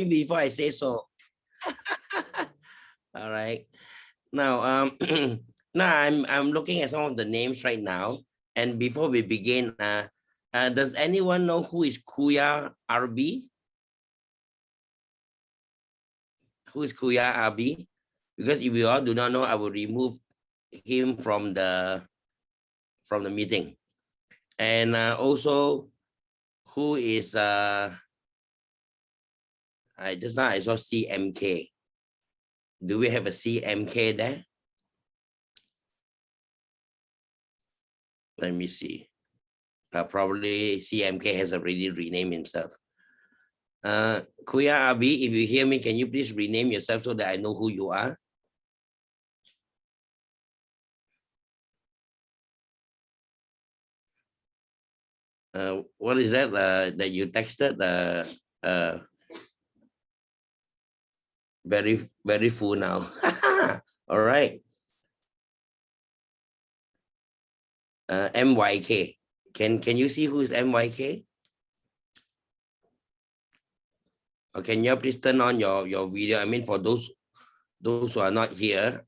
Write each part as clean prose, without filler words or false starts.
before I say so. All right. Now, now I'm looking at some of the names right now, and before we begin, does anyone know who is Kuya RB? Who is Kuya RB? Because if you all do not know, I will remove him from the meeting. And also, who is I just now I saw CMK. Do we have a CMK there? Let me see. Probably CMK has already renamed himself. Kuya Abi, if you hear me, can you please rename yourself so that I know who you are? What is that that you texted? Very full now. All right. MYK. Can you see who is MYK? Or can you please turn on your video? I mean, for those who are not here.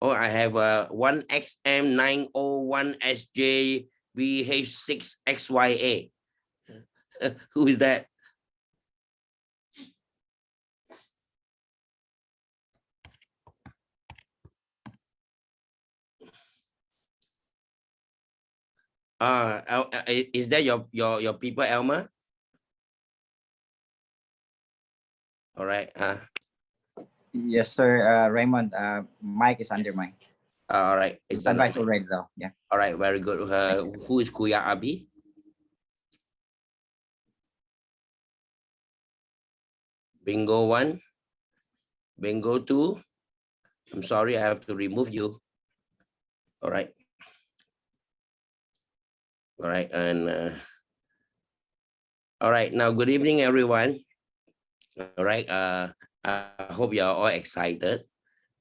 Oh, I have 1XM901SJVH6XYA. Who is that? Is that your people, Elmer? All right. Yes, sir. Raymond, Mike is under mine. All right. It's advice already, though. Yeah. All right. Very good. Who is Kuya Abi? Bingo 1. Bingo 2. I'm sorry, I have to remove you. All right. All right. And all right. Now, good evening, everyone. All right. I hope you are all excited.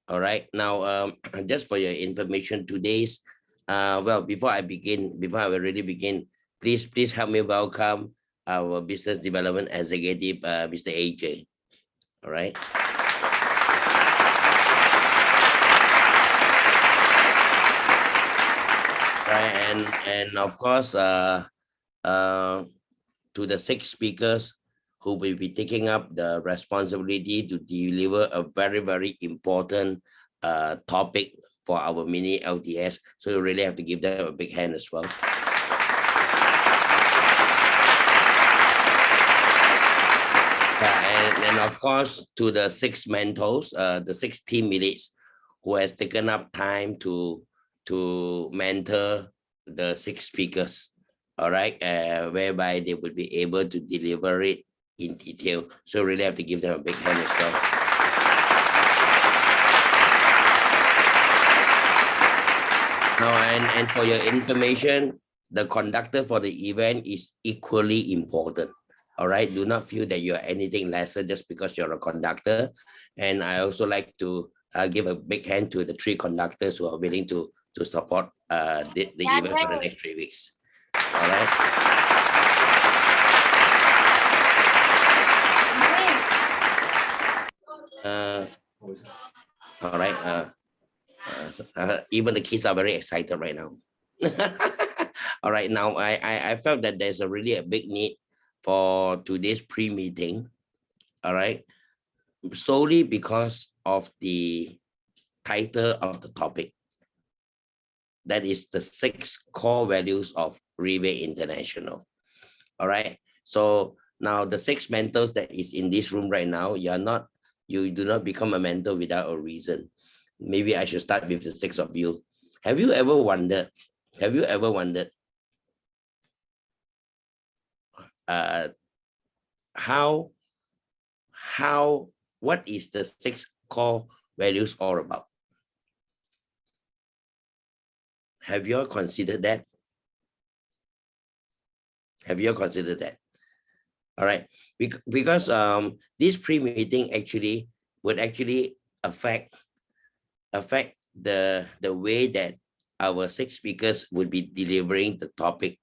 All right. Now, just for your information, today's well, before I really begin, please help me welcome our business development executive, Mr. AJ. All right. Right, and of course, to the 6 speakers who will be taking up the responsibility to deliver a very important topic for our mini LTS. So you really have to give them a big hand as well. And of course, to the 6 mentors, the 6 team leads who has taken up time to mentor the 6 speakers. All right, whereby they will be able to deliver it in detail. So really have to give them a big hand as well. Now, and for your information, the conductor for the event is equally important. All right, do not feel that you're anything lesser just because you're a conductor. And I also like to give a big hand to the 3 conductors who are willing to support the event for the next 3 weeks. All right. All right. Even the kids are very excited right now. All right. Now, I felt that there's really a big need for today's pre-meeting. All right. Solely because of the title of the topic. That is the 6 core values of Rive International. All right. So now the 6 mentors that is in this room right now, you do not become a mentor without a reason. Maybe I should start with the 6 of you. Have you ever wondered what is the 6 core values all about? Have you all considered that? Have you all considered that? All right, because this pre-meeting actually would actually affect the way that our 6 speakers would be delivering the topic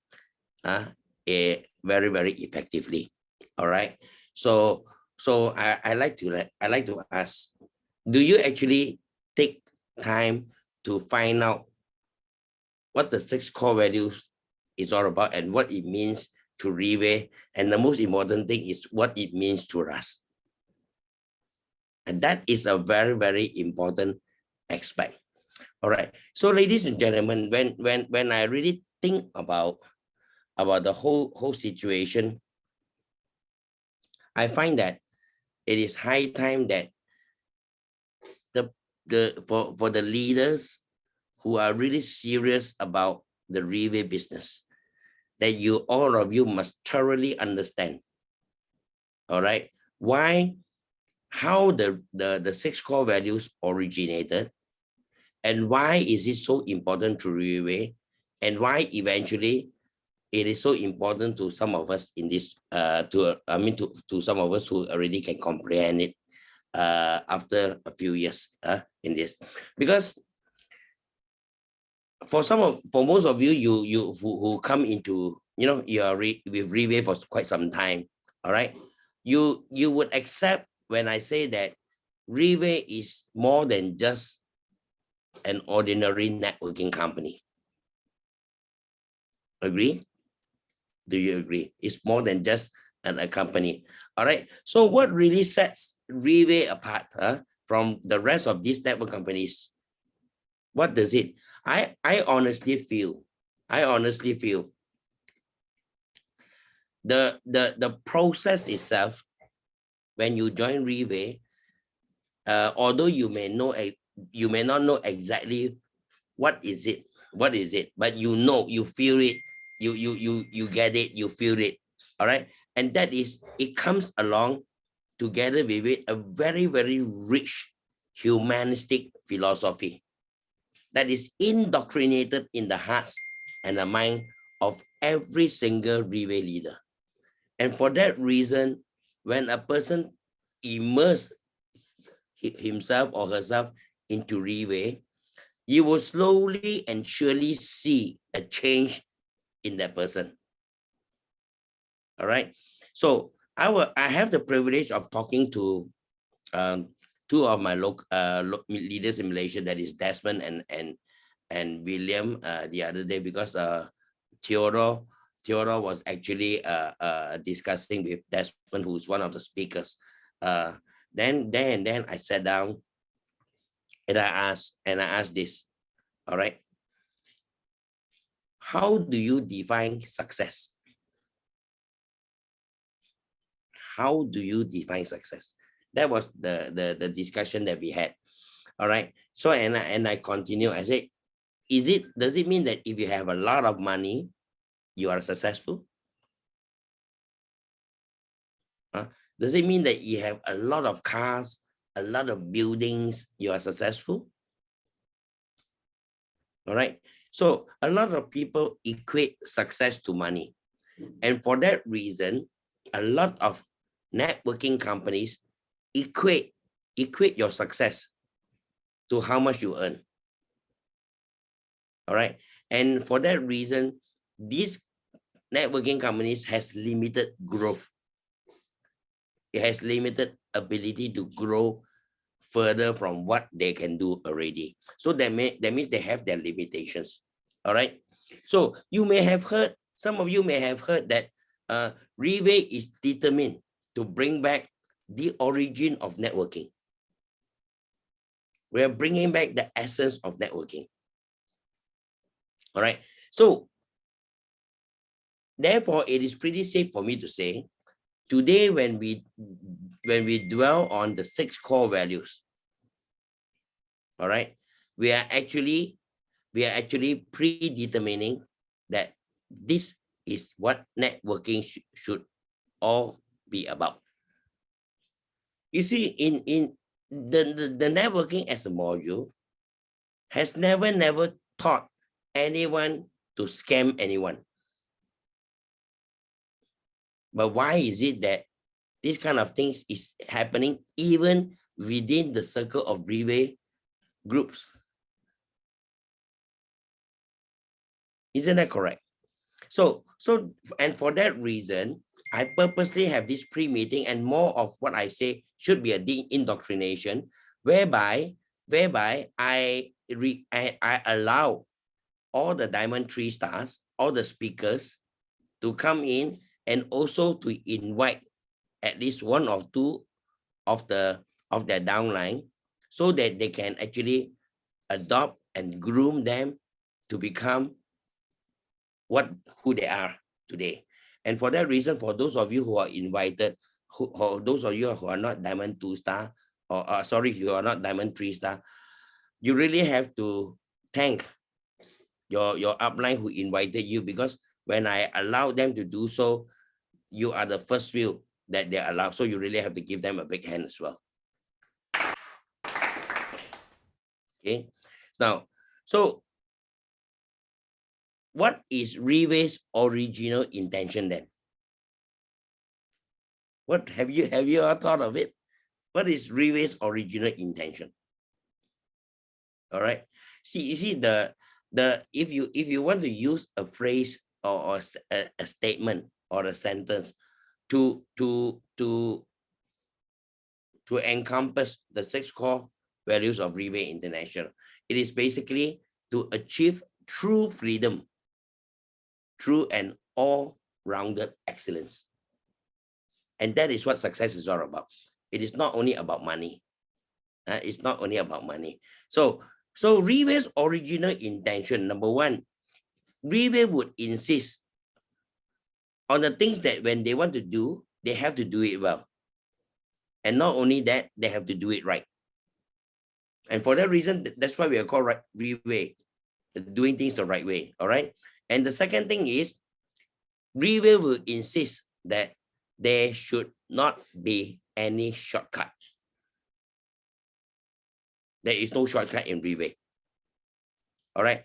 very, very effectively. All right. So I like to ask, do you actually take time to find out what the 6 core values is all about and what it means to Rive? And the most important thing is what it means to us. And that is a very, very important aspect. All right. So ladies and gentlemen, when I really think about the whole situation, I find that it is high time that for the leaders who are really serious about the Rive business, that all of you must thoroughly understand, all right, how the 6 core values originated, and why is it so important to Rive, and why eventually it is so important to some of us in this to some of us who already can comprehend it after a few years in this. Because for most of you who come into, you are with Rive for quite some time, all right, you would accept when I say that Rive is more than just an ordinary networking company. Agree? Do you agree? It's more than just a company. All right. So what really sets Rive apart from the rest of these network companies? What does it? I honestly feel the process itself when you join Rive, although you may not know exactly what is it, but you feel it, you get it, you feel it. All right. And that is, it comes along together with it a very, very rich humanistic philosophy that is indoctrinated in the hearts and the mind of every single Rive leader. And for that reason, when a person immerses himself or herself into Rive, you will slowly and surely see a change in that person. All right. So I have the privilege of talking to two of my leaders in Malaysia, that is Desmond and William, the other day, because Theodore was actually discussing with Desmond, who's one of the speakers. Then I sat down and I asked this. All right. How do you define success? How do you define success? That was the discussion that we had. All right. So and I continue. I say, does it mean that if you have a lot of money, you are successful? Does it mean that you have a lot of cars, a lot of buildings, you are successful? All right. So a lot of people equate success to money. And for that reason, a lot of networking companies equate your success to how much you earn. All right. And for that reason, these networking companies has limited growth. It has limited ability to grow further from what they can do already. So that means they have their limitations. All right. So you may have heard, some of you may have heard that Rive is determined to bring back the origin of networking. We are bringing back the essence of networking. All right. So therefore, it is pretty safe for me to say, today when we dwell on the 6 core values, all right, we are actually predetermining that this is what networking should all be about. You see, in the networking as a module has never taught anyone to scam anyone. But why is it that this kind of things is happening even within the circle of Rive groups? Isn't that correct? And for that reason, I purposely have this pre-meeting, and more of what I say should be a indoctrination, whereby I allow all the Diamond 3 stars, all the speakers to come in, and also to invite at least one or two of their downline, so that they can actually adopt and groom them to become who they are today. And for that reason, for those of you who are invited, or those of you who are not Diamond 2 star, or sorry, you are not Diamond 3 star, you really have to thank your upline who invited you, because when I allow them to do so, you are the first few that they allow. So you really have to give them a big hand as well. Okay. Now, so what is Riway's original intention then? What have you all thought of it? What is Riway's original intention? All right. You see the if you want to use a phrase or a statement or a sentence to encompass the 6 core values of Riway International, it is basically to achieve true freedom, true and all-rounded excellence. And that is what success is all about. It is not only about money. It's not only about money. So Riway's original intention, number one, Riway would insist on the things that when they want to do, they have to do it well. And not only that, they have to do it right. And for that reason, that's why we are called Riway, doing things the right way. All right. And the second thing is, Riway will insist that there should not be any shortcut. There is no shortcut in Riway. All right.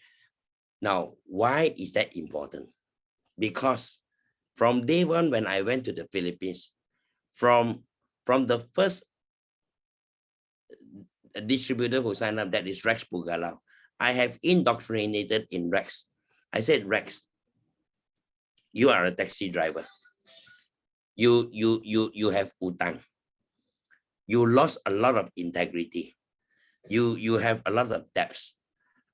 Now, why is that important? Because from day one, when I went to the Philippines, from the first distributor who signed up, that is Rex Pugalao, I have indoctrinated in Rex. I said, Rex, you are a taxi driver. You have utang. You lost a lot of integrity. You have a lot of debts.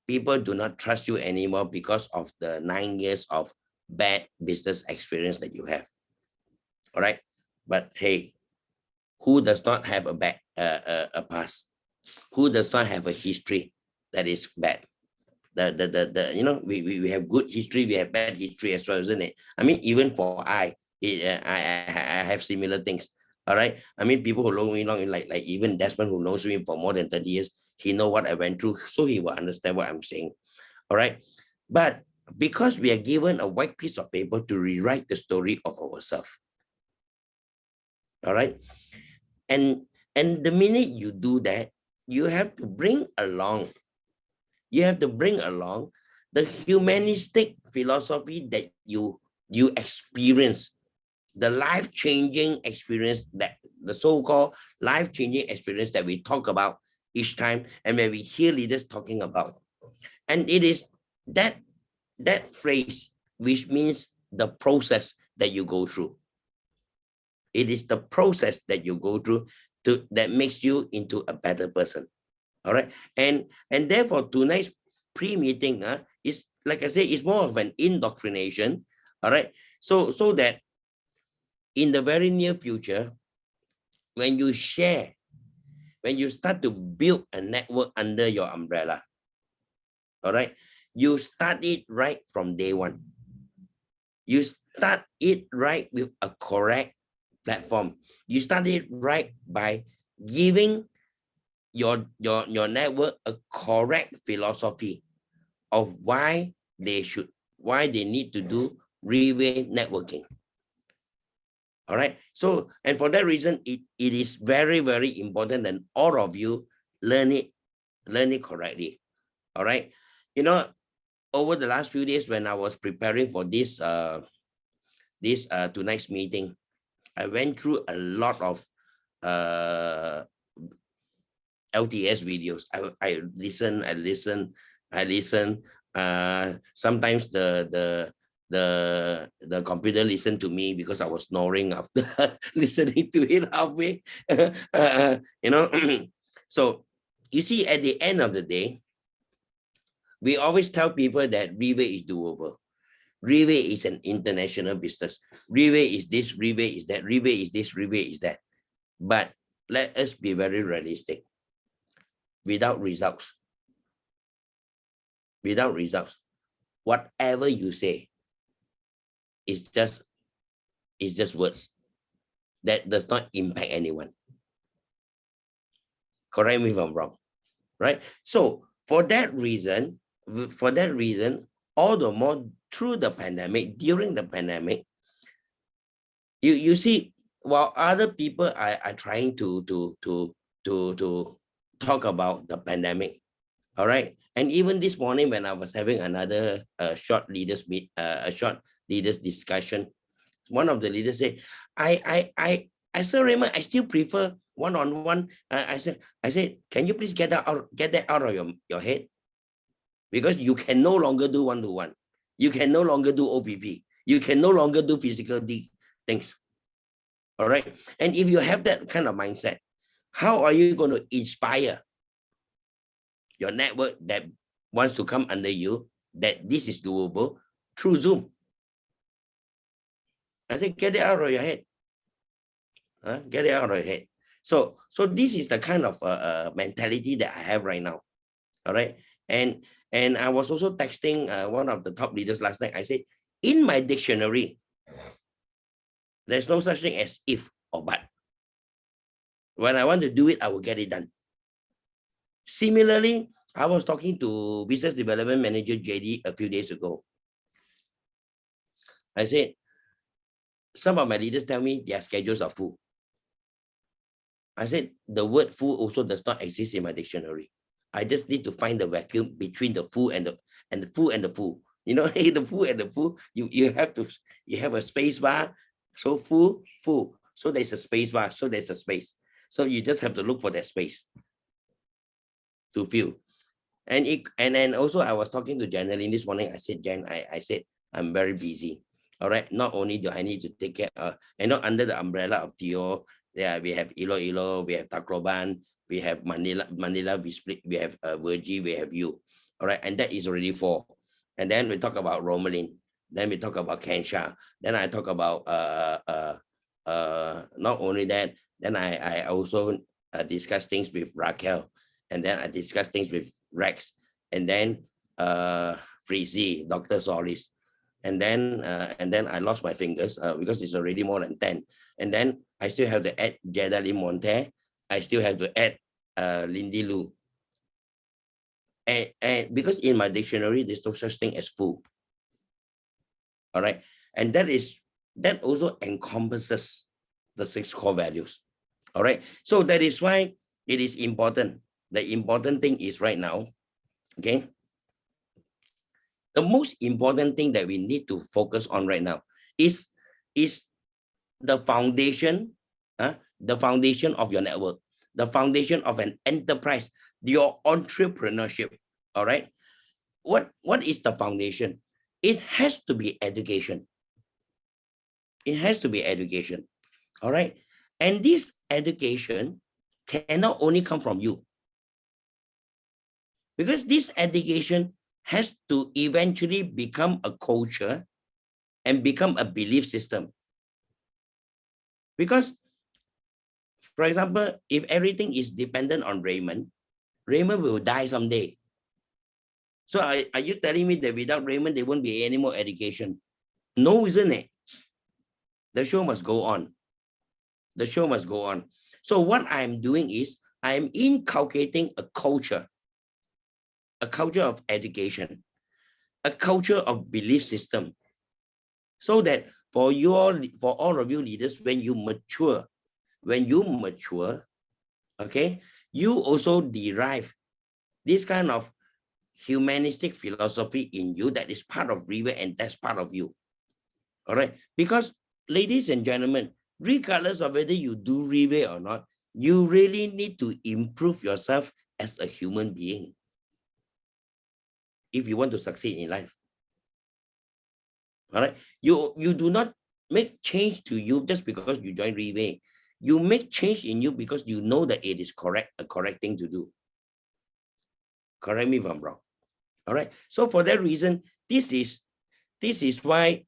People do not trust you anymore because of the 9 years of bad business experience that you have. All right. But hey, who does not have a past? Who does not have a history that is bad? We have good history, we have bad history as well, isn't it? I mean, even for I have similar things. All right. I mean, people who know me long, like even Desmond, who knows me for more than 30 years, he know what I went through, so he will understand what I'm saying. All right. But because we are given a white piece of paper to rewrite the story of ourselves. All right. And the minute you do that, you have to bring along the humanistic philosophy that you experience, the life-changing experience, that the so-called life-changing experience that we talk about each time, and when we hear leaders talking about. And it is that phrase which means the process that you go through. It is the process that you go through that makes you into a better person. All right. And therefore tonight's pre-meeting is, like I say, is more of an indoctrination. All right. So that in the very near future, when you share, when you start to build a network under your umbrella, all right, you start it right from day one. You start it right with a correct platform. You start it right by giving your network a correct philosophy of why they need to do Riway networking. All right. So, and for that reason, it is very, very important that all of you learn it correctly. All right. You know, over the last few days when I was preparing for this tonight's meeting, I went through a lot of LTS videos. I listen. Sometimes the the computer listened to me because I was snoring after listening to it halfway. You know, so you see, at the end of the day, we always tell people that Riway is doable. Riway is an international business. Riway is this, Riway is that, Riway is this, Riway is that. But let us be very realistic. Without results, whatever you say is just words that does not impact anyone. Correct me if I'm wrong, right? So for that reason, all the more through the pandemic, during the pandemic, you see, while other people are trying to talk about the pandemic, all right, and even this morning when I was having another short leaders discussion, one of the leaders said, I said, Raymond, I still prefer one-on-one. I said, can you please get that out of your head? Because you can no longer do one-to-one. You can no longer do OPP. You can no longer do physical things. All right. And if you have that kind of mindset, how are you going to inspire your network that wants to come under you that this is doable through Zoom? I said, get it out of your head. Get it out of your head. So this is the kind of mentality that I have right now. All right. And I was also texting one of the top leaders last night. I said, in my dictionary, there's no such thing as if or but. When I want to do it, I will get it done. Similarly, I was talking to Business Development Manager JD a few days ago. I said, some of my leaders tell me their schedules are full. I said, the word full also does not exist in my dictionary. I just need to find the vacuum between the full and the full and the full. You know, the full and the full, you have a space bar. So full. So there's a space bar. So there's a space. So you just have to look for that space to fill. And then also I was talking to Janeline this morning. I said, Jan, I said, I'm very busy. All right. Not only do I need to take care under the umbrella of Theo, yeah, we have Ilo, we have Tacloban, we have Manila, we have Virgie, we have you. All right. And that is already 4. And then we talk about Romalyn. Then we talk about Kensha. Then I talk about not only that, then I also discuss things with Raquel. And then I discuss things with Rex. And then Freezy, Dr. Solis. And then I lost my fingers because it's already more than 10. And then I still have to add Jedaline Monte. I still have to add Lindy Lu. And because in my dictionary, there's no such thing as full. All right. And that also encompasses the 6 core values. All right. So that is why it is important. The important thing is right now, okay, the most important thing that we need to focus on right now is the foundation, the foundation of your network, the foundation of an enterprise, your entrepreneurship. All right. What is the foundation? It has to be education. It has to be education. All right. And this education cannot only come from you, because this education has to eventually become a culture and become a belief system. Because, for example, if everything is dependent on Raymond, Raymond will die someday. So are you telling me that without Raymond, there won't be any more education? No, isn't it? The show must go on. The show must go on. So what I'm doing is I'm inculcating a culture of education, a culture of belief system, so that for all of you leaders, when you mature, okay, you also derive this kind of humanistic philosophy in you that is part of River, and that's part of you. All right. Because, ladies and gentlemen, regardless of whether you do River or not, you really need to improve yourself as a human being if you want to succeed in life. All right. You do not make change to you just because you join Rive. You make change in you because you know that it is correct, a correct thing to do. Correct me if I'm wrong. All right. So for that reason, this is why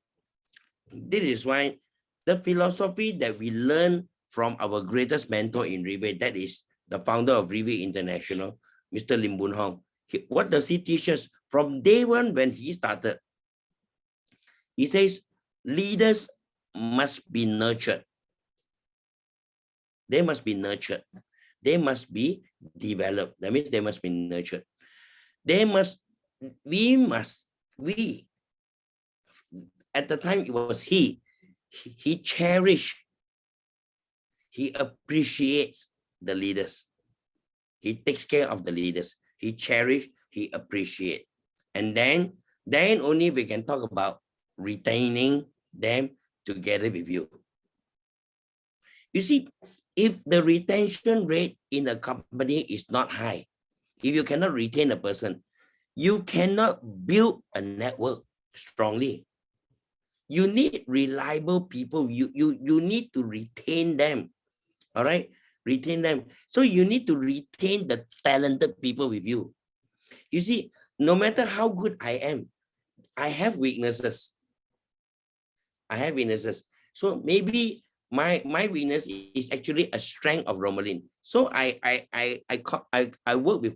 the philosophy that we learn from our greatest mentor in Rive, that is the founder of Rive International, Mr. Lim Boon Hong. What does he teach us from day one when he started? He says leaders must be nurtured. They must be nurtured. They must be developed. That means they must be nurtured. We, at the time it was he cherished, he appreciates the leaders. He takes care of the leaders. He cherishes, he appreciates. And then only we can talk about retaining them together with you. You see, if the retention rate in a company is not high, if you cannot retain a person, you cannot build a network strongly. You need reliable people. You need to retain them. All right, retain them. So you need to retain the talented people with you. You see, no matter how good I am, I have weaknesses. So maybe my weakness is actually a strength of Romalin. So I work with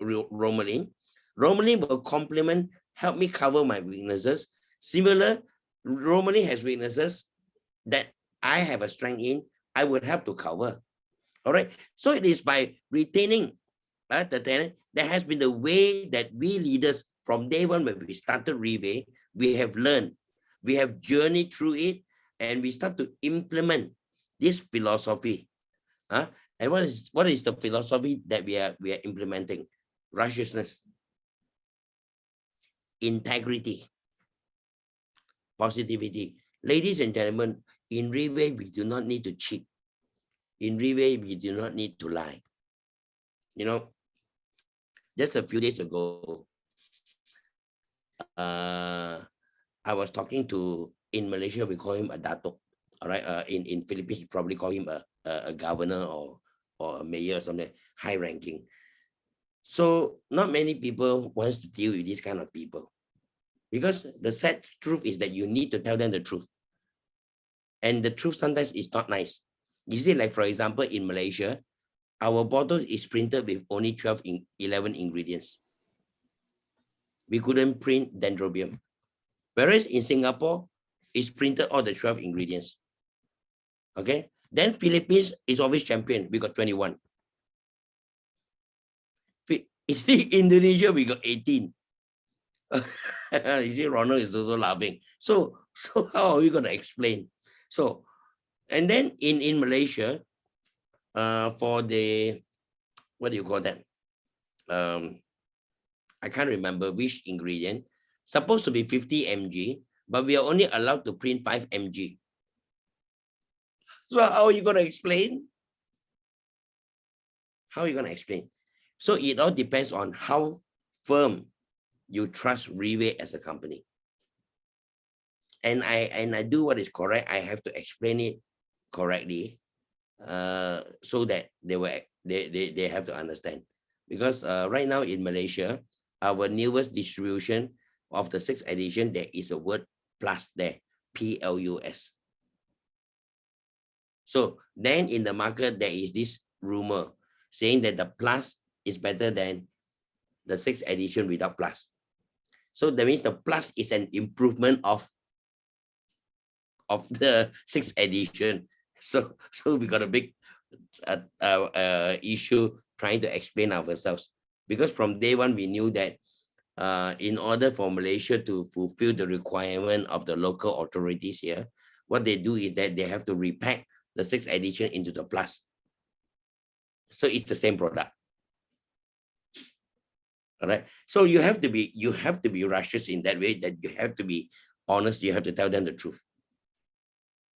Romalin. Romalin will complement, help me cover my weaknesses. Similar, Romalin has weaknesses that I have a strength in, I would have to cover. All right. So it is by retaining the talent that has been the way that we leaders from day one when we started Rive, we have learned, we have journeyed through it, and we start to implement this philosophy. And what is the philosophy that we are implementing? Righteousness, integrity, positivity. Ladies and gentlemen, in Rive, we do not need to cheat. In Rive, we do not need to lie. You know, just a few days ago, I was talking to, in Malaysia, we call him a datuk. All right. In Philippines, you probably call him a governor or a mayor or something, high ranking. So not many people wants to deal with this kind of people, because the sad truth is that you need to tell them the truth. And the truth sometimes is not nice. You see, like for example, in Malaysia, our bottle is printed with only 11 ingredients. We couldn't print dendrobium. Whereas in Singapore, it's printed all the 12 ingredients. Okay. Then Philippines is always champion. We got 21. In Indonesia, we got 18. You see, Ronald is also laughing. So how are we going to explain? So, and then in Malaysia, for the, what do you call that? I can't remember which ingredient. Supposed to be 50 mg, but we are only allowed to print 5 mg. So how are you going to explain? How are you going to explain? So it all depends on how firm you trust Rive as a company. And I do what is correct. I have to explain it correctly, so that they have to understand. Because right now in Malaysia, our newest distribution of the 6th edition, there is a word plus there, PLUS. So then in the market, there is this rumor saying that the plus is better than the 6th edition without plus. So that means the plus is an improvement of the 6th edition. So we got a big issue trying to explain ourselves, because from day one we knew that in order for Malaysia to fulfill the requirement of the local authorities here, what they do is that they have to repack the 6th edition into the plus. So it's the same product. All right. So you have to be righteous in that way, that you have to be honest. You have to tell them the truth.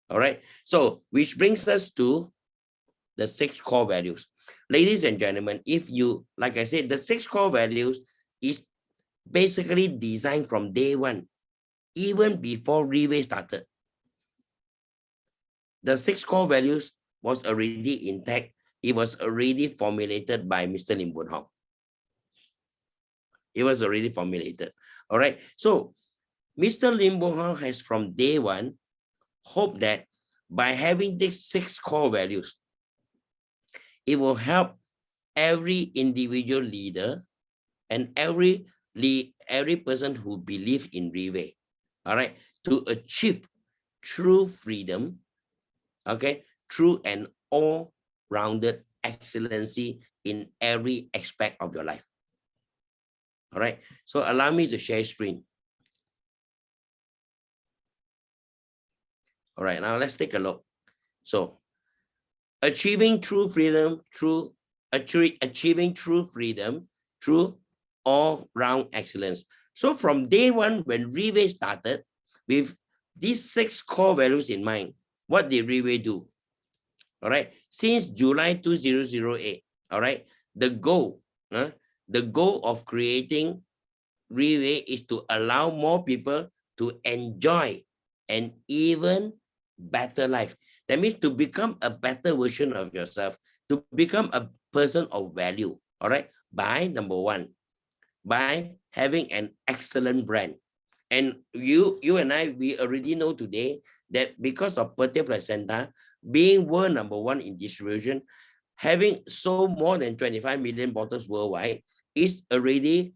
All right. So which brings us to the 6 core values. Ladies and gentlemen, if you, like I said, the 6 core values is basically designed from day one even before Riway started. The 6 core values was already intact. It was already formulated by Mr. Lim Boon Hong. It was already formulated. All right. So Mr. Lim Boon Hong has from day one hoped that by having these 6 core values, it will help every individual leader and every person who believes in Riway, all right, to achieve true freedom, okay, true and all-rounded excellency in every aspect of your life. All right, so allow me to share screen. All right, now let's take a look. So achieving true freedom through achieving true freedom through all-round excellence. So from day one, when Riway started with these 6 core values in mind, what did Riway do? All right, since July 2008, all right, the goal of creating Riway is to allow more people to enjoy an even better life. That means to become a better version of yourself, to become a person of value, all right, by number one, by having an excellent brand. And you and I, we already know today that because of Perte Placenta being world number one in distribution, having sold more than 25 million bottles worldwide is already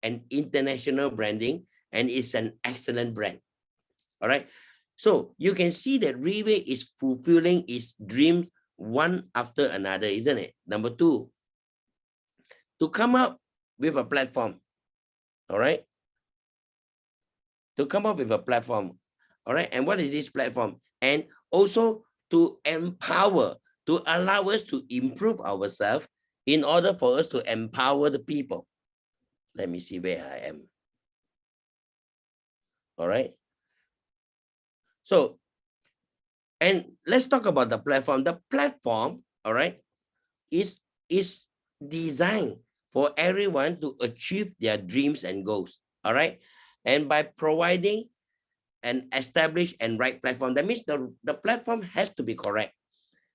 an international branding, and it's an excellent brand. All right. So you can see that Riway is fulfilling its dreams one after another, isn't it? Number two, to come up with a platform. All right. To come up with a platform. All right. And what is this platform? And also to empower, to allow us to improve ourselves in order for us to empower the people. Let me see where I am. All right. So, and let's talk about the platform. The platform, all right, is designed for everyone to achieve their dreams and goals. All right. And by providing an established and right platform, that means the platform has to be correct.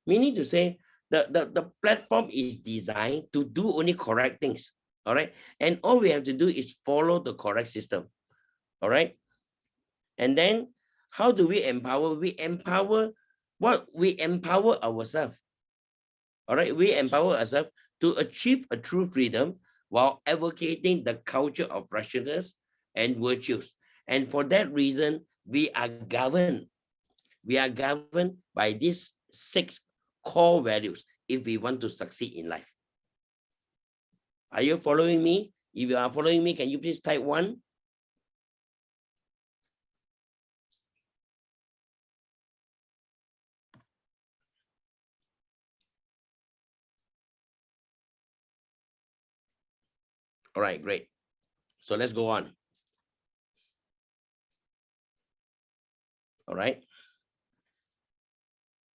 Meaning to say the platform is designed to do only correct things. All right. And all we have to do is follow the correct system. All right. And then how do we empower? We empower ourselves. All right. We empower ourselves to achieve a true freedom while advocating the culture of righteousness and virtues. And for that reason, we are governed. We are governed by these 6 core values if we want to succeed in life. Are you following me? If you are following me, can you please type 1? All right, great. So let's go on. All right.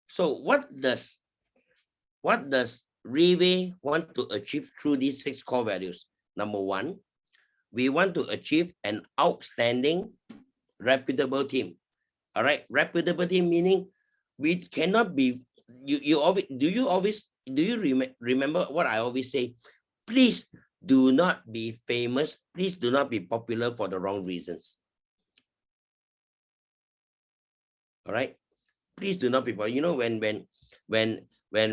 So what does Riway want to achieve through these 6 core values? Number 1, we want to achieve an outstanding, reputable team. All right, reputable team meaning we cannot be. You always do you remember what I always say? Please do not be famous. Please do not be popular for the wrong reasons. All right, please do not be. You know, when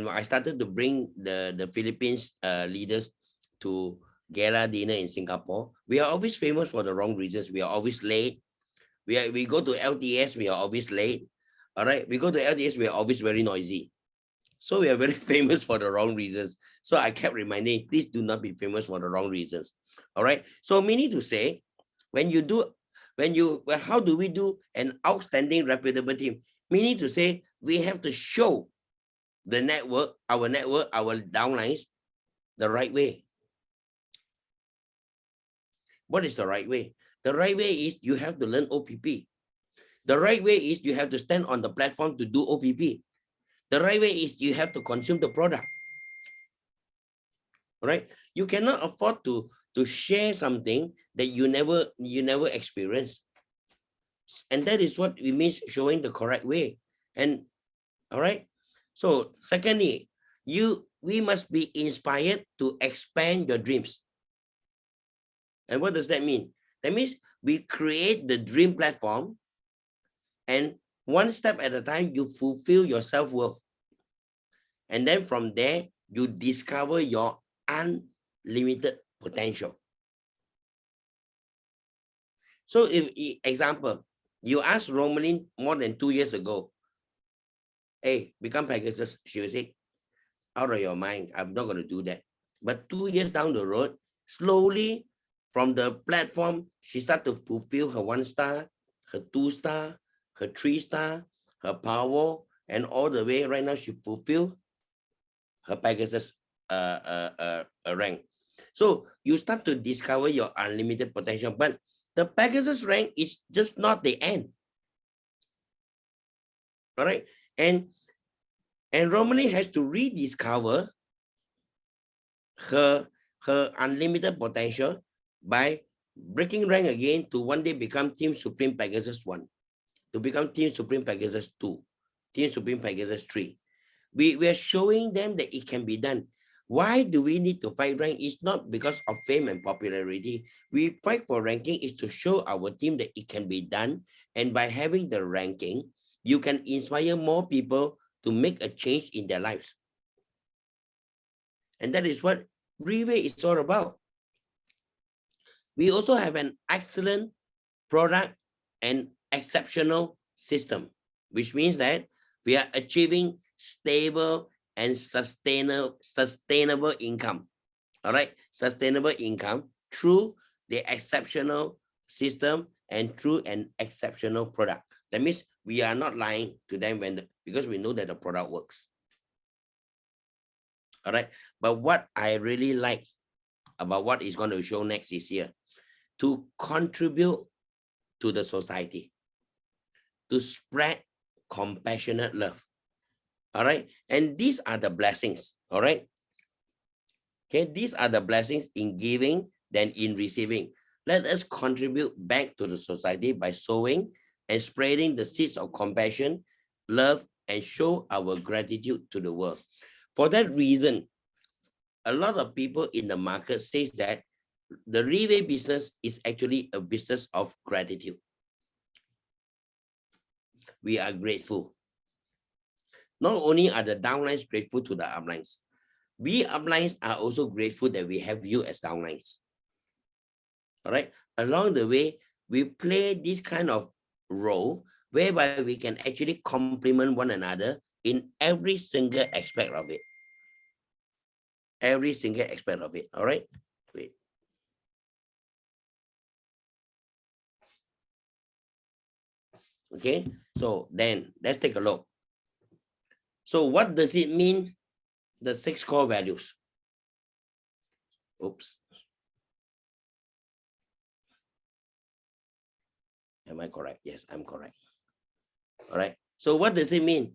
I started to bring the Philippines leaders to gala dinner in Singapore, we are always famous for the wrong reasons. We are always late. We go to LTS, we are always late. All right, we go to LTS, we are always very noisy. So we are very famous for the wrong reasons. So I kept reminding, please do not be famous for the wrong reasons. All right. So meaning to say, how do we do an outstanding reputable team? Meaning to say, we have to show the network, our downlines, the right way. What is the right way? The right way is you have to learn OPP. The right way is you have to stand on the platform to do OPP. The right way is you have to consume the product. Right? You cannot afford to share something that you never experienced. And that is what we mean showing the correct way. And all right. So secondly, we must be inspired to expand your dreams. And what does that mean? That means we create the dream platform, and one step at a time, you fulfill your self-worth. And then from there, you discover your unlimited potential. So if, example, you ask Romaline more than 2 years ago, hey, become Pegasus, she will say, out of your mind, I'm not going to do that. But 2 years down the road, slowly from the platform, she started to fulfill her 1 star, her 2 star, her 3 star, her power, and all the way right now she fulfill her Pegasus rank. So you start to discover your unlimited potential, but the Pegasus rank is just not the end. All right. And Romalie has to rediscover her unlimited potential by breaking rank again to one day become Team Supreme Pegasus 1, to become Team Supreme Pegasus 2, Team Supreme Pegasus 3. We are showing them that it can be done. Why do we need to fight rank? It's not because of fame and popularity. We fight for ranking is to show our team that it can be done. And by having the ranking, you can inspire more people to make a change in their lives. And that is what Reway is all about. We also have an excellent product and exceptional system, which means that we are achieving stable and sustainable income. All right, sustainable income through the exceptional system and through an exceptional product. That means we are not lying to them because we know that the product works. All right, but what I really like about what is going to show next this year, to contribute to the society, to spread compassionate love. All right, and these are the blessings. All right, okay, these are the blessings in giving than in receiving. Let us contribute back to the society by sowing and spreading the seeds of compassion, love, and show our gratitude to the world. For that reason, a lot of people in the market says that the Reway business is actually a business of gratitude. We are grateful. Not only are the downlines grateful to the uplines, we uplines are also grateful that we have you as downlines. All right. Along the way, we play this kind of role whereby we can actually complement one another in every single aspect of it. Every single aspect of it. All right. Wait. Okay. So then let's take a look. So what does it mean? The 6 core values. Oops. Am I correct? Yes, I'm correct. All right. So what does it mean?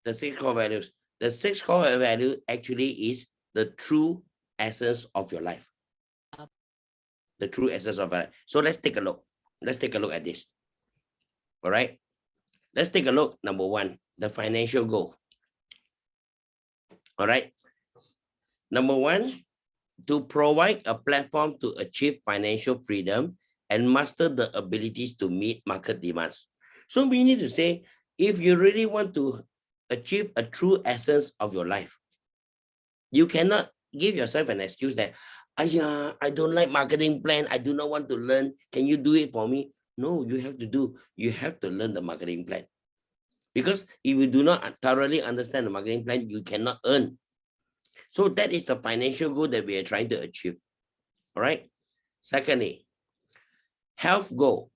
The 6 core values. The 6 core value actually is the true essence of your life. The true essence of life. So let's take a look. Let's take a look at this. All right. Let's take a look. Number 1, the financial goal. All right. Number 1, to provide a platform to achieve financial freedom and master the abilities to meet market demands. So we need to say, if you really want to achieve a true essence of your life, you cannot give yourself an excuse that, I don't like marketing plan. I do not want to learn. Can you do it for me? No, you have to do. You have to learn the marketing plan. Because if you do not thoroughly understand the marketing plan, you cannot earn. So that is the financial goal that we are trying to achieve. All right. Secondly, health goal.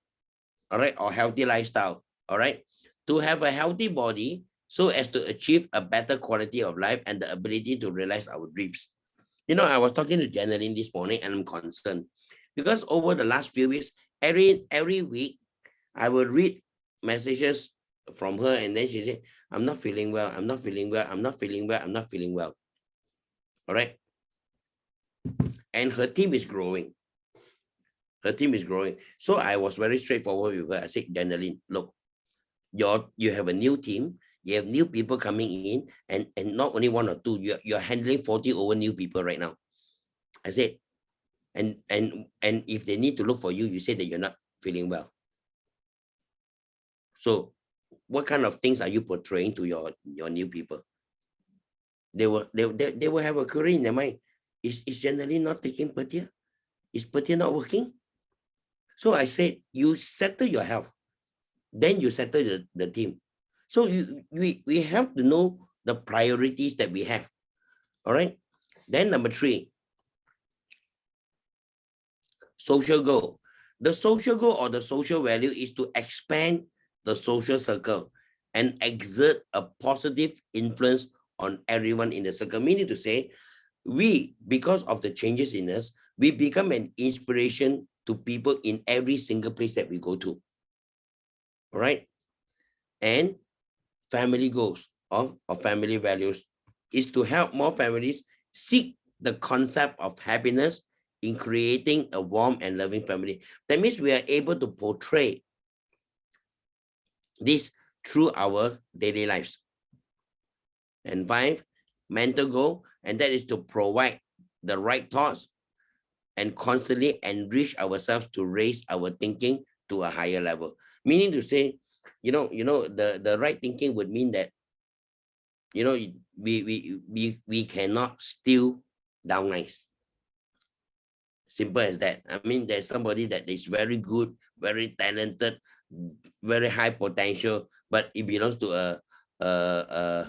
All right. Or healthy lifestyle. All right. To have a healthy body so as to achieve a better quality of life and the ability to realize our dreams. You know, I was talking to Janeline this morning and I'm concerned because over the last few weeks, every week, I will read messages from her and then she said, I'm not feeling well. I'm not feeling well. I'm not feeling well. I'm not feeling well. All right. And her team is growing. Her team is growing. So I was very straightforward with her. I said, Janeline, look, you have a new team, you have new people coming in, and not only one or two, you're handling 40 over new people right now. I said, and if they need to look for you, you say that you're not feeling well. So what kind of things are you portraying to your new people? They will have a query in their mind. Is generally not taking Petia? Is Petia not working? So I said, you settle your health, then you settle the team. So we have to know the priorities that we have. All right. Then number 3, social goal. The social goal or the social value is to expand the social circle and exert a positive influence on everyone in the circle. Meaning to say, we, because of the changes in us, we become an inspiration to people in every single place that we go to. All right. And family goals or family values is to help more families seek the concept of happiness in creating a warm and loving family. That means we are able to portray this through our daily lives. And 5, mental goal, and that is to provide the right thoughts and constantly enrich ourselves to raise our thinking to a higher level. Meaning to say, the right thinking would mean that, we cannot steal down nice. Simple as that. I mean, there's somebody that is very good, very talented, very high potential, but it belongs to a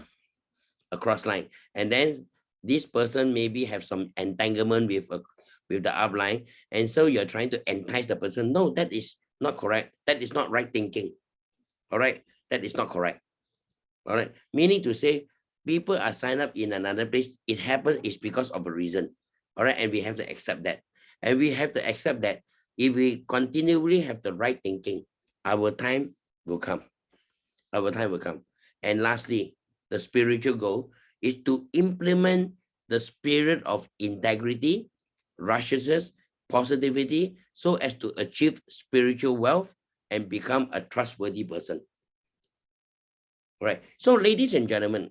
cross line. And then this person maybe have some entanglement with the upline. And so you're trying to entice the person. No, that is not correct. That is not right thinking. All right. That is not correct. All right. Meaning to say, people are signed up in another place. It happens is because of a reason. All right. And we have to accept that. And we have to accept that if we continually have the right thinking, our time will come. Our time will come. And lastly, the spiritual goal is to implement the spirit of integrity, righteousness, positivity, so as to achieve spiritual wealth and become a trustworthy person. All right. So, ladies and gentlemen,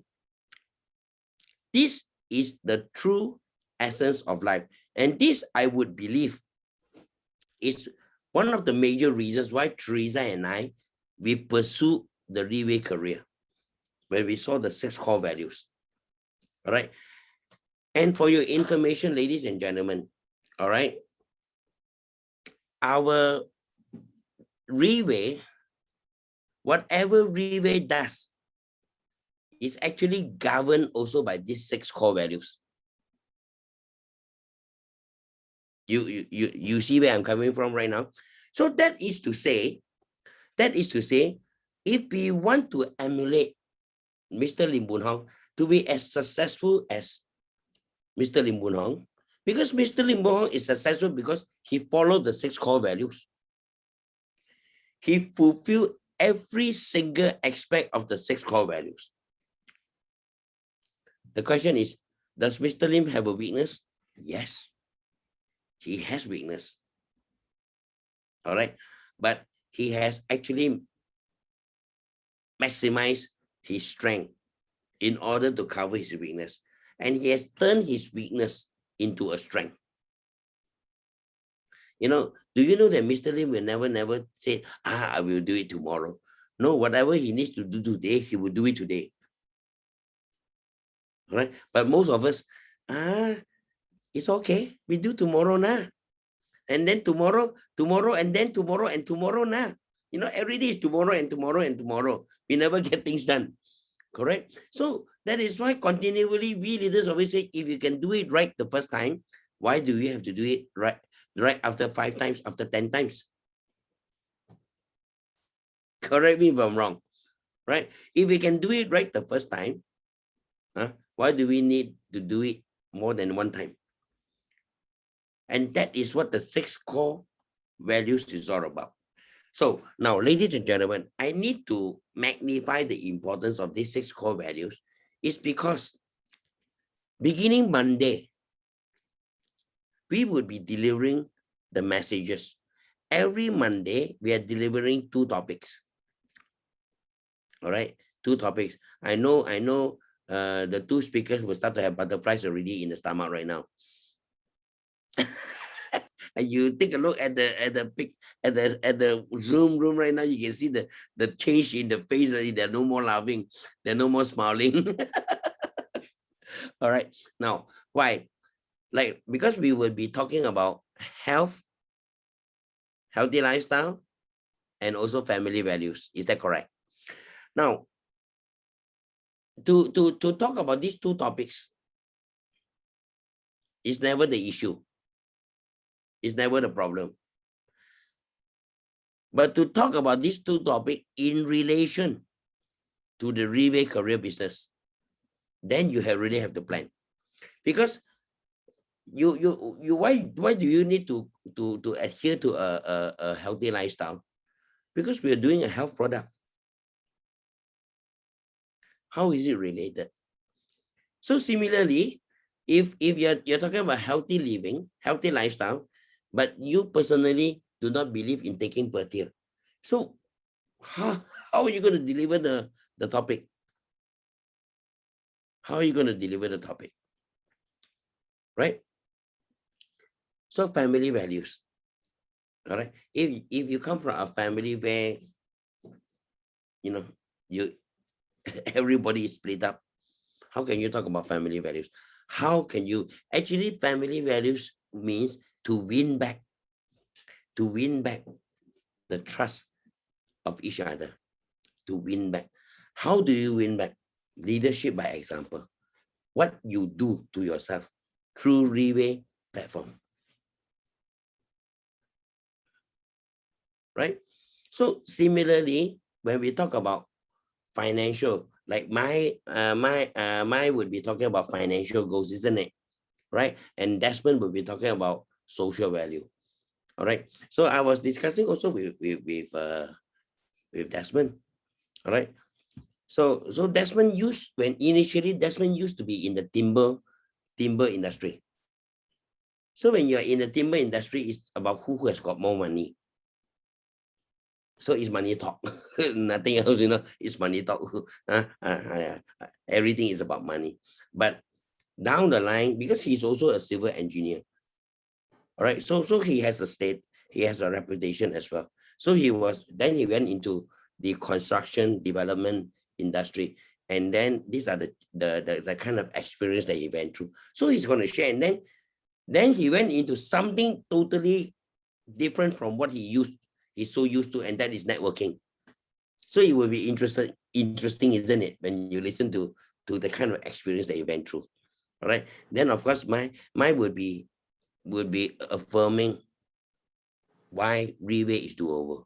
this is the true essence of life. And this, I would believe, is one of the major reasons why Teresa and I, we pursue the Reway career, when we saw the 6 core values. All right. And for your information, ladies and gentlemen, all right, our Reway, whatever Reway does, is actually governed also by these 6 core values. You see where I'm coming from right now? So that is to say, if we want to emulate Mr. Lim Boon Hong to be as successful as Mr. Lim Boon Hong, because Mr. Lim Boon Hong is successful because he followed the 6 core values. He fulfilled every single aspect of the 6 core values. The question is, does Mr. Lim have a weakness? Yes, he has weakness. All right. But he has actually maximized his strength in order to cover his weakness. And he has turned his weakness into a strength. Do you know that Mr. Lim will never say, I will do it tomorrow. No, whatever he needs to do today, he will do it today. All right. But most of us, it's okay. We do tomorrow now. And then tomorrow, and then tomorrow, and tomorrow now. Every day is tomorrow and tomorrow and tomorrow. We never get things done. Correct? So that is why continually we leaders always say, if you can do it right the first time, why do we have to do it right after 5 times, after 10 times? Correct me if I'm wrong. Right? If we can do it right the first time, why do we need to do it more than 1 time? And that is what the 6 core values is all about. So now, ladies and gentlemen, I need to magnify the importance of these 6 core values. It's because beginning Monday, we would be delivering the messages. every Monday, we are delivering 2 topics. All right, 2 topics. I know the 2 speakers will start to have butterflies already in the stomach right now. You take a look at the Zoom room right now, you can see the change in the face already. They're no more laughing, they're no more smiling. All right, now why? Like, because we will be talking about health, healthy lifestyle, and also family values. Is that correct? Now, to talk about these 2 topics is never the issue. It's never the problem. But to talk about these 2 topics in relation to the Relay career business, then you really have to plan. Because why do you need to adhere to a healthy lifestyle? Because we are doing a health product. How is it related? So similarly, if you're talking about healthy living, healthy lifestyle, but you personally do not believe in taking per tier, so how are you going to deliver the topic? How are you going to deliver the topic? Right? So family values. All right. If you come from a family where you everybody is split up, how can you talk about family values? How can you actually, family values means to win back the trust of each other, to win back. How do you win back? Leadership by example. What you do to yourself through Relay platform. Right? So similarly, when we talk about financial, like my would be talking about financial goals, isn't it? Right? And Desmond would be talking about social value. All right. So I was discussing also with Desmond. All right. So Desmond used Desmond used to be in the timber industry. So when you're in the timber industry, it's about who has got more money. So it's money talk, nothing else, it's money talk. Everything is about money. But down the line, because he's also a civil engineer, all right, so he has he has a reputation as well. So he went into the construction development industry, and then these are the kind of experience that he went through. So he's going to share, and then he went into something totally different from what he's so used to, and that is networking. So it will be interesting, isn't it, when you listen to the kind of experience that he went through. All right. Then of course mine would be affirming why Relay is doable.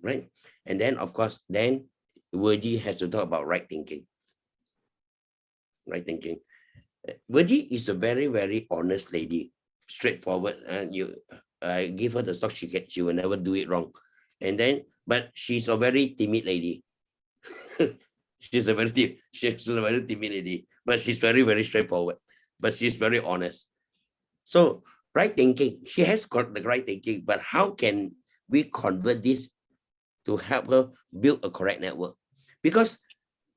Right. And then of course then Virgie has to talk about right thinking. Right thinking. Virgie is a very, very honest lady, straightforward, and I give her the stock, she will never do it wrong. And then, but she's a very timid lady. she's a very timid lady, but she's very, very straightforward. But she's very honest. So right thinking, she has got the right thinking, but how can we convert this to help her build a correct network? Because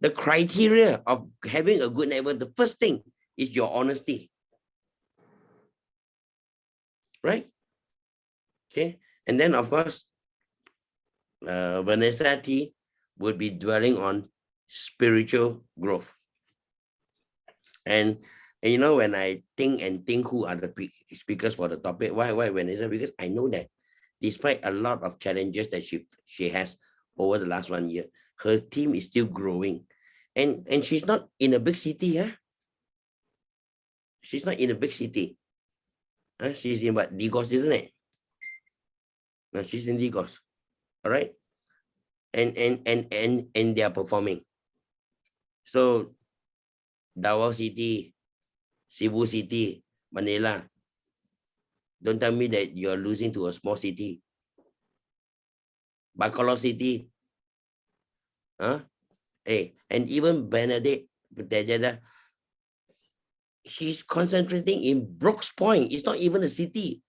the criteria of having a good network, the first thing is your honesty. Right? Okay. And then of course, Vanessa T would be dwelling on spiritual growth. And when I think who are the speakers for the topic, why Vanessa? Because I know that despite a lot of challenges that she has over the last 1 year, her team is still growing, and she's not in a big city. She's not in a big city. She's in what, Digos, isn't it? No, she's in Digos. All right. And they are performing. So Davao City, Cebu City, Manila, don't tell me that you're losing to a small city. Bacolod City, hey, and even Benedict, she's concentrating in Brooks Point. It's not even a city.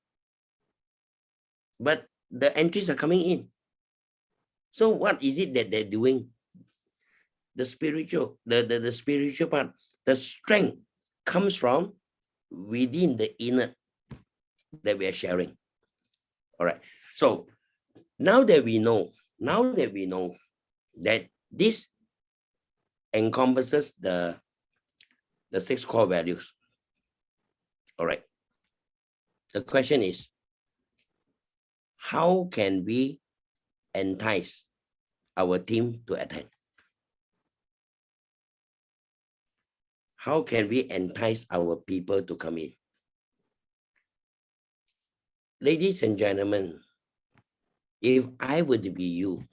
but the entries are coming in. So what is it that they're doing? The spiritual, the spiritual part, the strength comes from within the inner that we are sharing. All right. So now that we know that this encompasses the 6 core values. All right. The question is, how can we entice our team to attend? How can we entice our people to come in? Ladies and gentlemen, if I were to be you,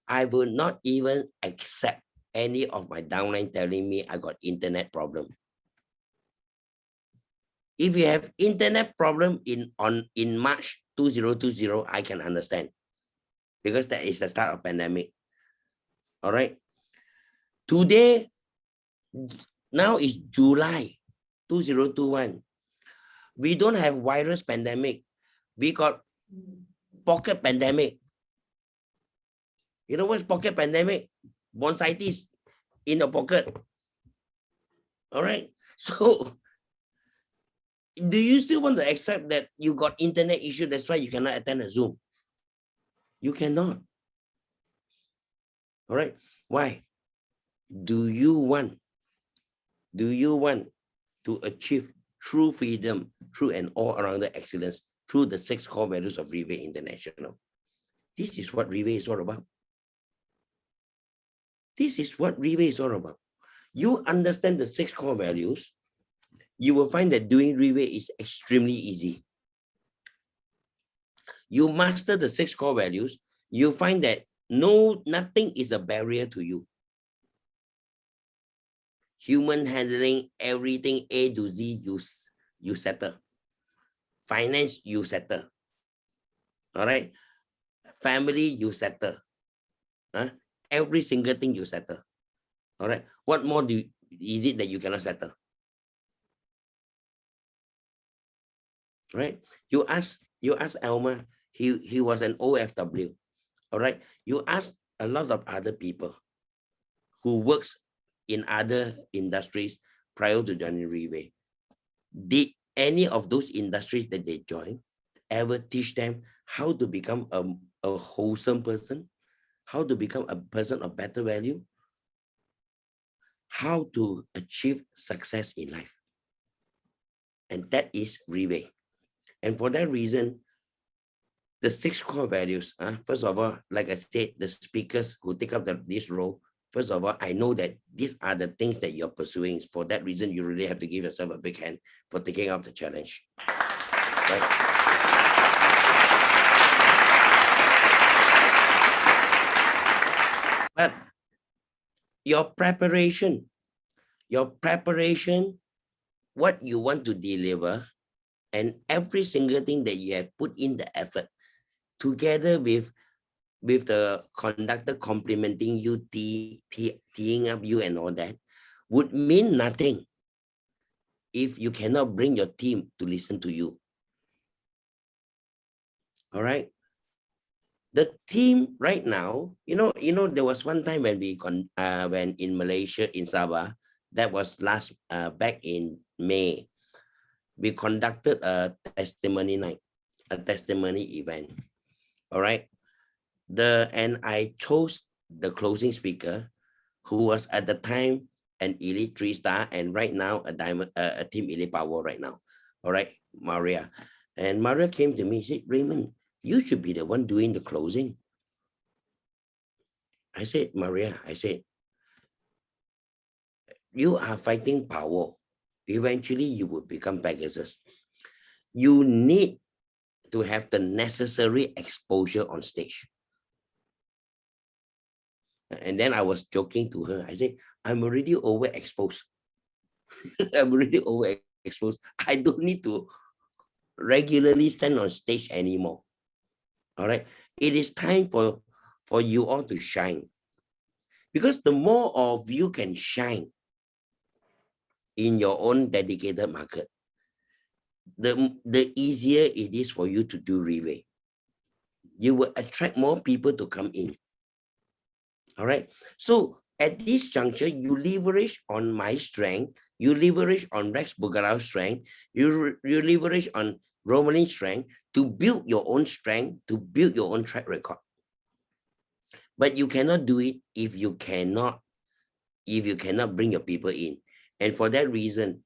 I would not even accept any of my downline telling me I got internet problem. If you have internet problem in March 2020, I can understand, because that is the start of pandemic. All right. Today, now is July 2021. We don't have virus pandemic. We got pocket pandemic. You know what's pocket pandemic? Bronchitis in the pocket. All right. So do you still want to accept that you got internet issue? That's why you cannot attend a Zoom. You cannot. All right. Why? Do you want to achieve true freedom, true and all-around excellence through the 6 core values of Rive International? This is what Rive is all about. This is what Rive is all about. You understand the 6 core values, you will find that doing Rive is extremely easy. You master the 6 core values, you find that nothing is a barrier to you. Human handling, everything A to Z, you settle. Finance, you settle. All right. Family, you settle. Every single thing you settle. All right. What more is it that you cannot settle? Right. You ask Elmer, he was an OFW. All right. You ask a lot of other people who works in other industries prior to joining Rive. Did any of those industries that they joined ever teach them how to become a wholesome person, how to become a person of better value, how to achieve success in life? And that is Rive. And for that reason, the 6 core values, first of all, like I said, the speakers who take up this role, first of all, I know that these are the things that you're pursuing. For that reason, you really have to give yourself a big hand for taking up the challenge. Right? But your preparation, what you want to deliver, and every single thing that you have put in the effort, together with the conductor complimenting you, teeing up you and all that, would mean nothing if you cannot bring your team to listen to you. All right. The team right now, you know, there was one time when when in Malaysia, in Sabah, that was back in May, we conducted a testimony night, a testimony event. All right. And I chose the closing speaker, who was at the time an elite 3-star and right now a diamond, a team elite power right now. All right, Maria. And Maria came to me and said, Raymond, you should be the one doing the closing. I said, Maria, you are fighting power. Eventually you will become Pegasus. You need to have the necessary exposure on stage. And then I was joking to her. I said, I'm already overexposed. I'm already overexposed. I don't need to regularly stand on stage anymore. All right. It is time for you all to shine. Because the more of you can shine in your own dedicated market, the easier it is for you to do Rive. You will attract more people to come in. All right. So at this juncture, you leverage on my strength, you leverage on Rex Bugarau's strength, you leverage on Romalin's strength to build your own strength, to build your own track record. But you cannot do it if you cannot bring your people in. And for that reason,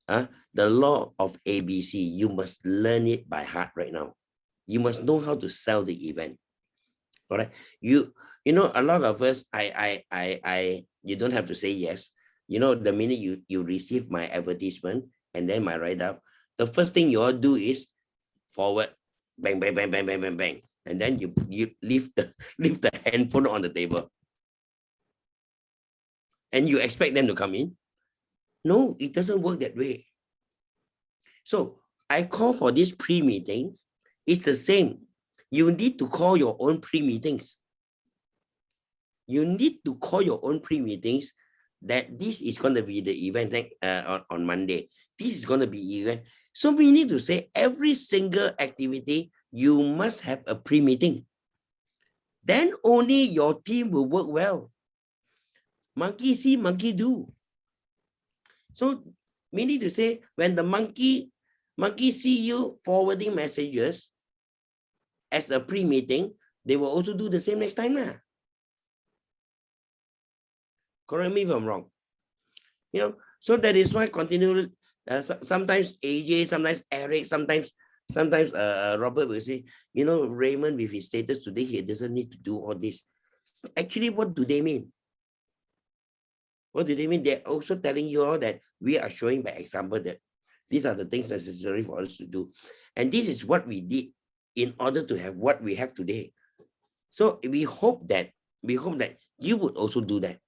the law of ABC, you must learn it by heart right now. You must know how to sell the event. All right. You know, a lot of us, you don't have to say yes. You know, the minute you receive my advertisement and then my write-up, the first thing you all do is forward, bang, bang, bang, bang, bang, bang, bang. And then you leave the handphone on the table. And you expect them to come in? No, it doesn't work that way. So I call for this pre-meeting. It's the same. You need to call your own pre-meetings. You need to call your own pre-meetings that this is going to be the event on Monday. This is going to be event. So we need to say every single activity, you must have a pre-meeting. Then only your team will work well. Monkey see, monkey do. So we need to say when the monkey see you forwarding messages as a pre-meeting, they will also do the same next time. Correct me if I'm wrong. You know, so that is why continually, sometimes AJ, sometimes Eric, sometimes Robert will say, you know, Raymond with his status today, he doesn't need to do all this. Actually, what do they mean? What do they mean? They're also telling you all that we are showing by example that these are the things necessary for us to do. And this is what we did in order to have what we have today. So we hope that you would also do that.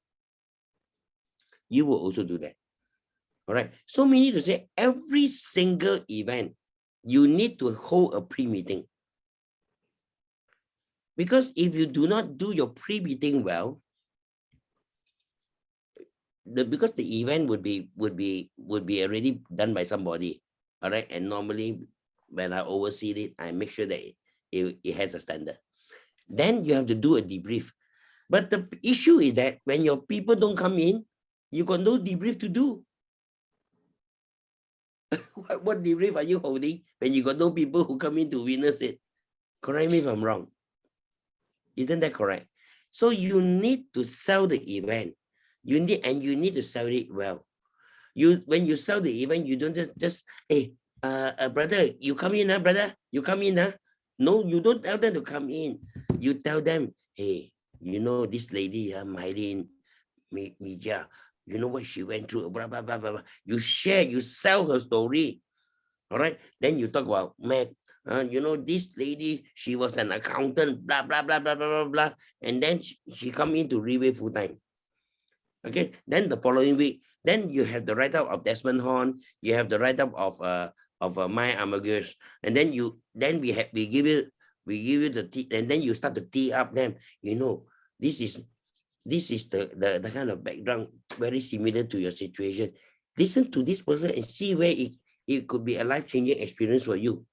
You will also do that. All right. So we need to say every single event, you need to hold a pre-meeting. Because if you do not do your pre-meeting well, because the event would be already done by somebody. All right. And normally when I oversee it, I make sure that it has a standard. Then you have to do a debrief. But the issue is that when your people don't come in, you got no debrief to do. What debrief are you holding when you got no people who come in to witness it? Correct me if I'm wrong. Isn't that correct? So you need to sell the event. You need to sell it well. When you sell the event, you don't just hey, brother, you come in, brother, you come in. No, you don't tell them to come in. You tell them, hey, you know this lady, Mylene Media, you know what she went through, blah, blah, blah, blah, blah. You share, you sell her story. All right. Then you talk about Mac. You know, this lady, she was an accountant, blah, blah, blah, blah, blah, blah, blah. And then she come into Rebay full time. Okay. Then the following week, then you have the write-up of Desmond Horn. You have the write-up of Maya Amagus. And then we give you the tea, and then you start to tee up them. You know, this is the kind of background very similar to your situation. Listen to this person and see where it could be a life-changing experience for you.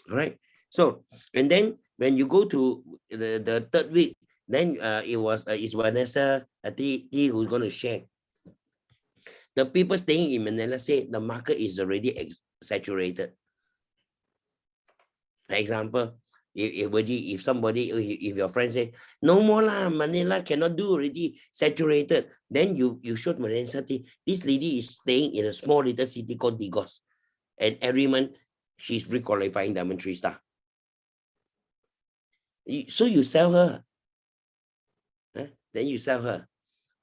All right. So, and then when you go to the third week, then it's Vanessa who's going to share. The people staying in Manila say the market is already saturated. For example, if somebody, if your friend say, no more lah, Manila cannot do already, saturated, then you showed Manila, this lady is staying in a small little city called Digos. And every month, she's re-qualifying Diamond 3-star. So you sell her. Then you sell her.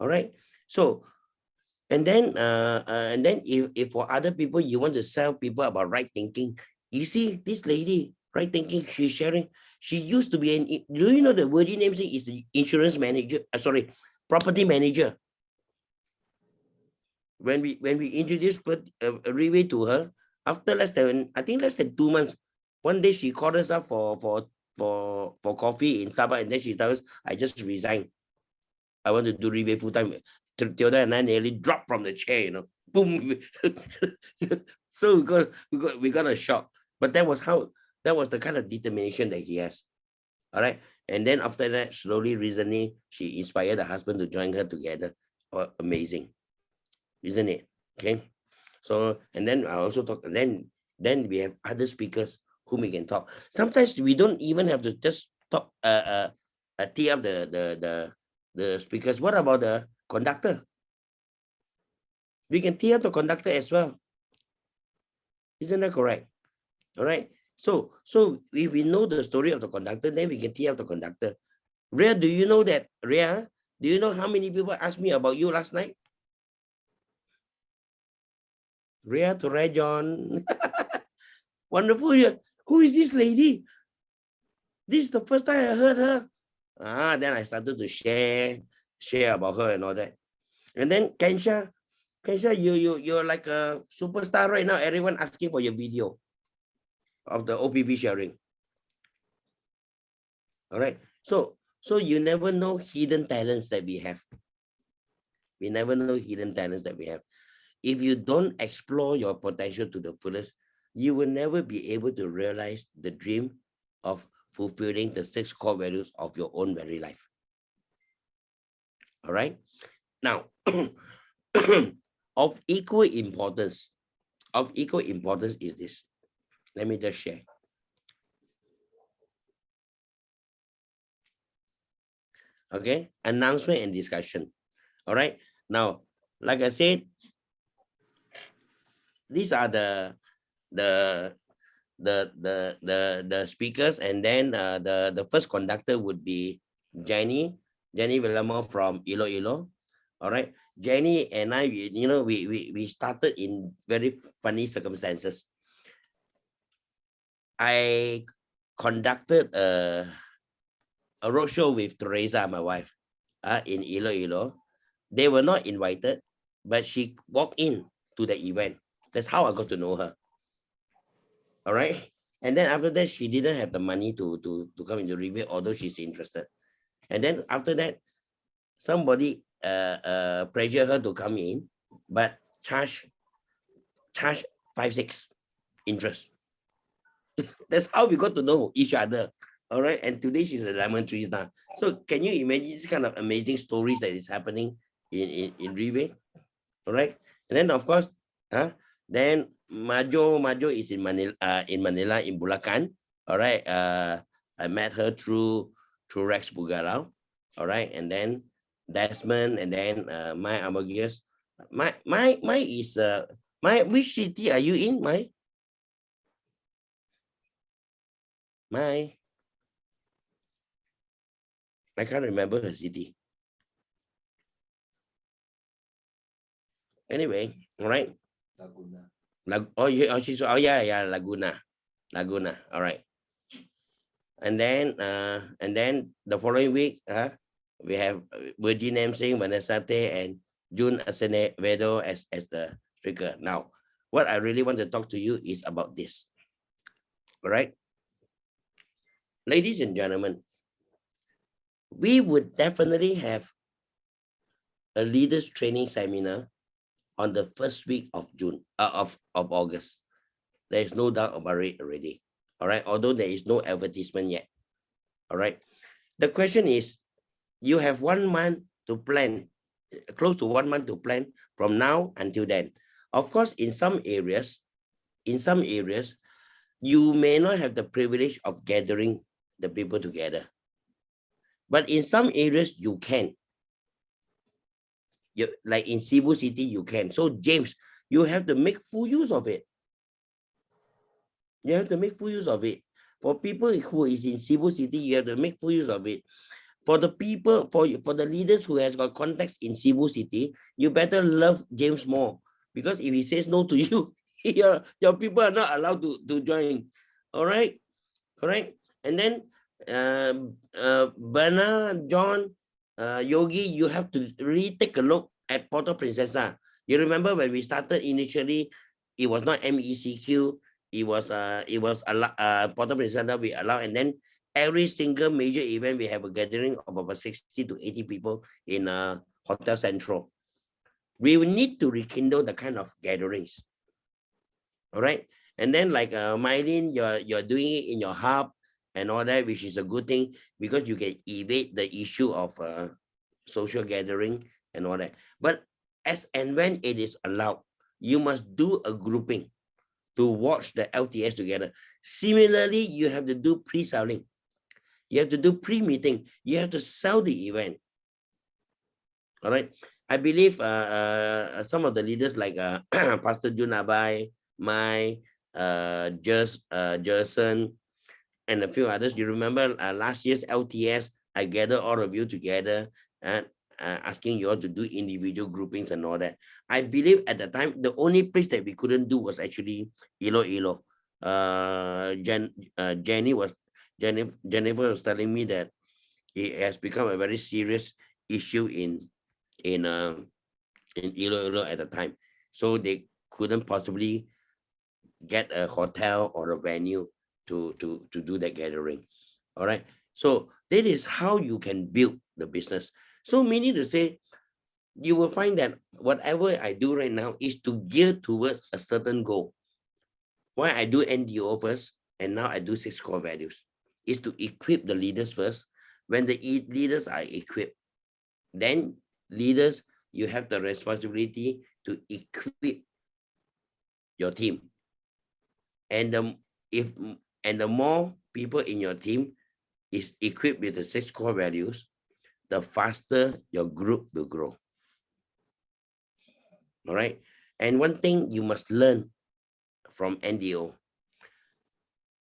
All right. So, and then if for other people, you want to sell people about right thinking, you see this lady, right thinking, she's sharing. She used to be do you know the Virgin name is the insurance manager? Property manager. When we introduced Riway to her, after less than 2 months, one day she called us up for coffee in Sabah, and then she tells us, I just resigned. I want to do Riway full time. Theodore and I nearly dropped from the chair, you know. Boom. So we got a shock. But that was the kind of determination that he has. All right. And then after that, slowly, recently, she inspired the husband to join her together. Oh, amazing, isn't it? Okay. So, and then I also talk, and then we have other speakers whom we can talk. Sometimes we don't even have to just talk, tee up the speakers. What about the conductor? We can tee up the conductor as well. Isn't that correct? All right. So if we know the story of the conductor, then we can tee up the conductor. Rhea, do you know that? Rhea, do you know how many people asked me about you last night? Rhea to John. Wonderful. Who is this lady? This is the first time I heard her. Then I started to share about her and all that. And then Kensha, you're like a superstar right now. Everyone asking for your video of the OPP sharing. All right. So you never know hidden talents that we have. We never know hidden talents that we have. If you don't explore your potential to the fullest, you will never be able to realize the dream of fulfilling the 6 core values of your own very life. All right. Now, of equal importance is this. Let me just share. Okay, announcement and discussion. All right. Now, like I said, these are the speakers, and then the first conductor would be Jenny Villamor from Iloilo. All right, Jenny and I, we started in very funny circumstances. I conducted a roadshow with Teresa, my wife, in Iloilo. They were not invited, but she walked in to the event. That's how I got to know her. All right. And then after that, she didn't have the money to come into review, although she's interested. And then after that, somebody pressure her to come in, but charge 5-6 interest. That's how we got to know each other. All right. And today she's a lemon tree star. So can you imagine this kind of amazing stories that is happening in Rive? All right. And then of course, then Majo is in Manila in Bulacan. All right. I met her through Rex Bugarao. All right. And then Desmond, and then my Amagius. My is which city are you in? My I can't remember her city. Anyway, all right. Laguna. Laguna. All right. And then the following week, we have Virgin Namsing, Vanessa Te, and June Acevedo as the speaker. Now, what I really want to talk to you is about this. All right. Ladies and gentlemen, we would definitely have a leaders training seminar on the first week of June, of August. There is no doubt about it already. All right. Although there is no advertisement yet. All right. The question is, you have 1 month to plan, close to 1 month to plan from now until then. Of course, in some areas, you may not have the privilege of gathering the people together. But in some areas, you can. Like in Cebu City, you can. So James, you have to make full use of it. You have to make full use of it. For people who is in Cebu City, you have to make full use of it. For the people, for the leaders who has got contacts in Cebu City, you better love James more, because if he says no to you, your people are not allowed to join. All right, correct. And then Bernard, John, Yogi, you have to really take a look at Porto Princesa. You remember when we started initially, it was not MECQ, it was Porto Princesa we allow, and then every single major event we have a gathering of about 60 to 80 people in Hotel Central. We will need to rekindle the kind of gatherings. All right. And then like Mylene, you're doing it in your hub and all that, which is a good thing because you can evade the issue of social gathering and all that. But as and when it is allowed, you must do a grouping to watch the LTS together. Similarly, you have to do pre-selling. You have to do pre-meeting. You have to sell the event. All right. I believe some of the leaders like Pastor Jun Abai, my Jerson, and a few others. You remember last year's LTS? I gathered all of you together and asking you all to do individual groupings and all that. I believe at the time the only place that we couldn't do was actually Iloilo. Jennifer was telling me that it has become a very serious issue in Iloilo at the time, so they couldn't possibly get a hotel or a venue to do that gathering. All right, so that is how you can build the business. So meaning to say, you will find that whatever I do right now is to gear towards a certain goal. Why I do NDO first and now I do 6 core values is to equip the leaders first. When the leaders are equipped, then leaders, you have the responsibility to equip your team. And the more people in your team is equipped with the 6 core values, the faster your group will grow. All right. And one thing you must learn from NDO,